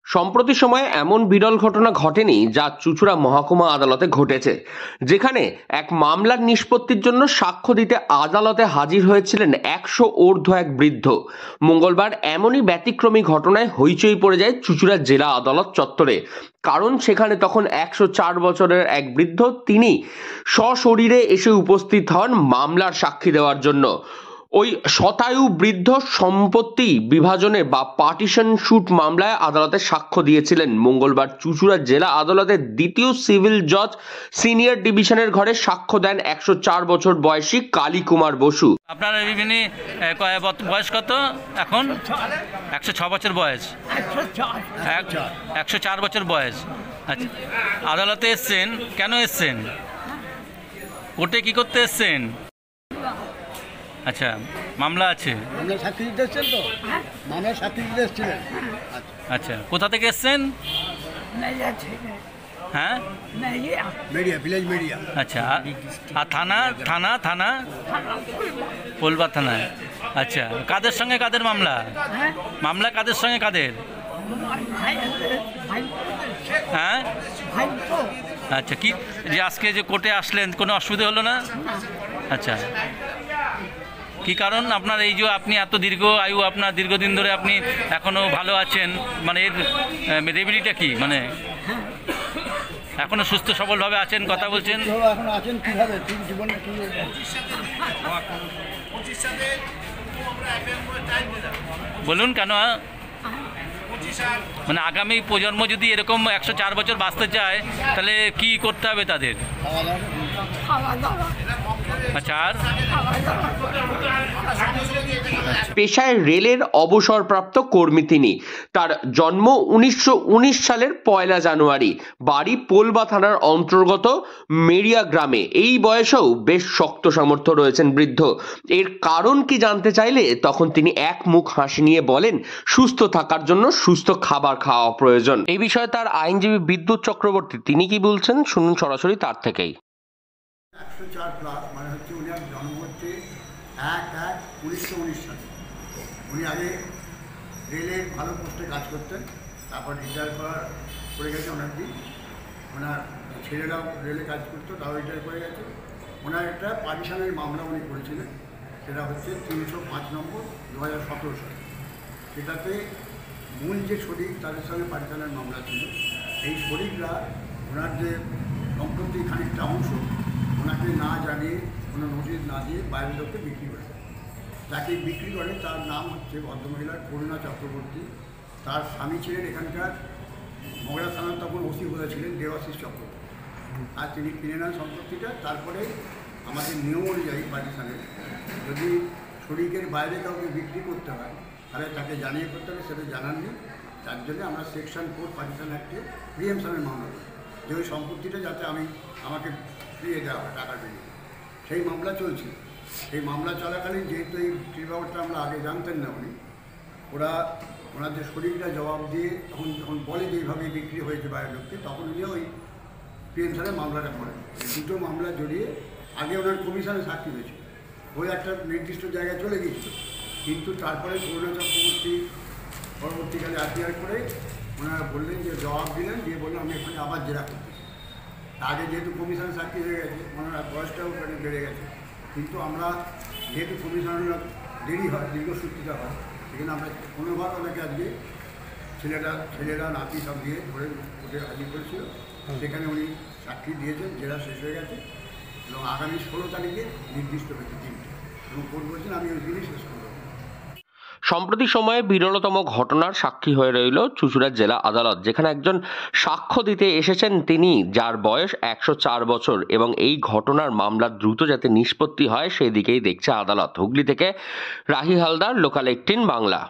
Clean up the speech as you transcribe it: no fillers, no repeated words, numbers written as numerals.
সম্প্রতি সময়ে এমন বিরল ঘটনা ঘটেনি যা চুঁচুড়া মহকুমা আদালতে ঘটেছে, যেখানে এক মামলার নিষ্পত্তির জন্য সাক্ষ্য দিতে আদালতে হাজির হয়েছিলেন 100 ঊর্ধ্ব এক বৃদ্ধ। মঙ্গলবার এমনই ব্যতিক্রমী ঘটনায় হইচই পড়ে যায় চুঁচুড়া জেলা আদালত চত্বরে। কারণ সেখানে তখন 104 বছরের এক বৃদ্ধ, তিনি সশরীরে এসে উপস্থিত হন মামলার সাক্ষী দেওয়ার জন্য। ওই শতায়ু বৃদ্ধ সম্পত্তি বিভাজনে বা পার্টিশন শুট মামলায় আদালতে সাক্ষ্য দিয়েছিলেন। মঙ্গলবার চুঁচুড়া জেলা আদালতের দ্বিতীয় সিভিল জজ সিনিয়র ডিভিশনের ঘরে সাক্ষ্য দেন 104 বছর বয়সী কালী কুমার বসু। আপনার বয়স কত এখন? 106 বছর বয়স, 104 বছর বয়স। আচ্ছা, আদালতে এসছেন, কেন এসছেন? কোর্টে কি করতে এসছেন? আচ্ছা, মামলা আছে, মামলা সাক্ষী দিতে এসছেন তো? মামলা সাক্ষী দিতে এসছিলেন? আচ্ছা, কোথা থেকে এসছেন? হ্যাঁ, মিডিয়া, ভিলেজ মিডিয়া। আচ্ছা, আর থানা থানা থানা পোলবা থানায়। আচ্ছা, কাদের সঙ্গে কাদের মামলা? মামলা কাদের সঙ্গে কাদের? হ্যাঁ, আচ্ছা, কি যে আজকে যে কোর্টে আসলেন, কোনো অসুবিধা হলো না? আচ্ছা, কি কারণ আপনার এই যে আপনি এত দীর্ঘ আয়ু, আপনার দীর্ঘদিন ধরে আপনি এখনো ভালো আছেন, মানে এর রেমেডিটা কি? মানে এখনো সুস্থ সবলভাবে আছেন, কথা বলছেন? এখন আছেন কিভাবে? ঠিক জীবনে কি বলুন কেন? মানে আগামী প্রজন্ম যদি এরকম 104 বছর বাঁচতে চায়, তাহলে কি করতে হবে তাদের? আচ্ছা, আর পেশায় রেলের অবসরপ্রাপ্ত কর্মী তিনি। তার জন্ম 1919 সালের 1 জানুয়ারি। বাড়ি পোলবা থানার অন্তর্গত মেরিয়া গ্রামে। এই বয়সেও বেশ শক্ত সামর্থ্য রয়েছেন বৃদ্ধ। এর কারণ কি জানতে চাইলে তখন তিনি এক মুখ হাসি নিয়ে বলেন, সুস্থ থাকার জন্য সুস্থ খাবার খাওয়া প্রয়োজন। এই বিষয়ে তার আইনজীবী বিদ্যুৎ চক্রবর্তী তিনি কি বলছেন শুনুন সরাসরি তার থেকেই। 104 প্লাস মানে হচ্ছে উনি জন্ম হচ্ছে 1/1/1919 সালে। উনি আগে রেলের ভালো পোস্টে কাজ করতেন, তারপর রিটায়ার করে গেছে ওনার দিন। ওনার ছেলেরাও রেলে কাজ করতো, তাও রিটায়ার করে গেছে। ওনার একটা পার্টিশনের মামলা উনি করেছিলেন, সেটা হচ্ছে 305 নম্বর 2017 সালে। সেটাতে মূল যে শরিক তাদের সঙ্গে পার্টিশনের মামলা ছিল, এই শরিকরা ওনার যে সম্পত্তি খানিকটা অংশ ওনাকে না জানিয়ে, কোনো নোটিশ না দিয়ে বাইরের লোককে বিক্রি করে। যাকে বিক্রি করে তার নাম হচ্ছে ভদ্রমহিলার করুণা চক্রবর্তী। তার স্বামী ছিলেন এখানকার মগরা থানার তখন ওসি বলেছিলেন দেবাশিস চক্রবর্তী। আর তিনি কিনে নেন সম্পত্তিটা। তারপরে আমাদের নিয়ম অনুযায়ী পার্টিশনের যদি শরিকের বাইরে কাউকে বিক্রি করতে হয়, তাহলে তাকে জানিয়ে করতে হবে, সেটা জানাননি। তার জন্য আমরা সেকশন 4 পার্টিশন অ্যাক্টে প্রিএমশনের মামলা করি, যে ওই সম্পত্তিটা যাতে আমাকে ফিরিয়ে দেওয়া হয় টাকার বিনিময়ে। সেই মামলা চলছে। এই মামলা চলাকালীন যেহেতু এই ব্যাপারটা আমরা আগে জানতেন না, ওনাদের শরীরটা জবাব দিয়ে যখন বলে যে এইভাবে বিক্রি হয়েছে বাইরের লোককে, তখন উনি ওই প্রিএমশনের মামলাটা করেন। দুটো মামলা জড়িয়ে আগে ওনার কমিশনে সাক্ষী হয়েছিল, ওই একটা নির্দিষ্ট জায়গায় চলে গিয়েছিল। কিন্তু তারপরে করুণা চক্রবর্তী পরবর্তীকালে আপিয়ার করে ওনারা বললেন যে জবাব দিলেন, দিয়ে বললেন আমি এখানে আবার জেরা করতেছি। আগে যেহেতু কমিশন সাক্ষী হয়ে গেছে, ওনারা বয়সটাও ওখানে বেড়ে গেছে, কিন্তু আমরা যেহেতু কমিশনাররা দেরি হয়, দীর্ঘসূত্রিতা হয়, সেখানে আমরা কোনোবার ওনাকে আজকে ছেলেরা নাতি সব দিয়ে ধরে কোর্টে হাজির করেছিল। সেখানে উনি সাক্ষী দিয়েছেন, জেরা শেষ হয়ে গেছে এবং আগামী 16 তারিখে নির্দিষ্ট হয়েছে দিনটা, এবং কোর্ট বলছেন আমি ওই দিনই শেষ করব। সম্প্রতি সময়ে বিরলতম ঘটনার সাক্ষী হয়ে রইল চুঁচুড়া জেলা আদালত, যেখানে একজন সাক্ষ্য দিতে এসেছেন তিনি, যার বয়স 104 বছর, এবং এই ঘটনার মামলা দ্রুত যাতে নিষ্পত্তি হয় সেই দিকেই দেখছে আদালত। হুগলি থেকে রাহি হালদার, লোকাল 18 বাংলা।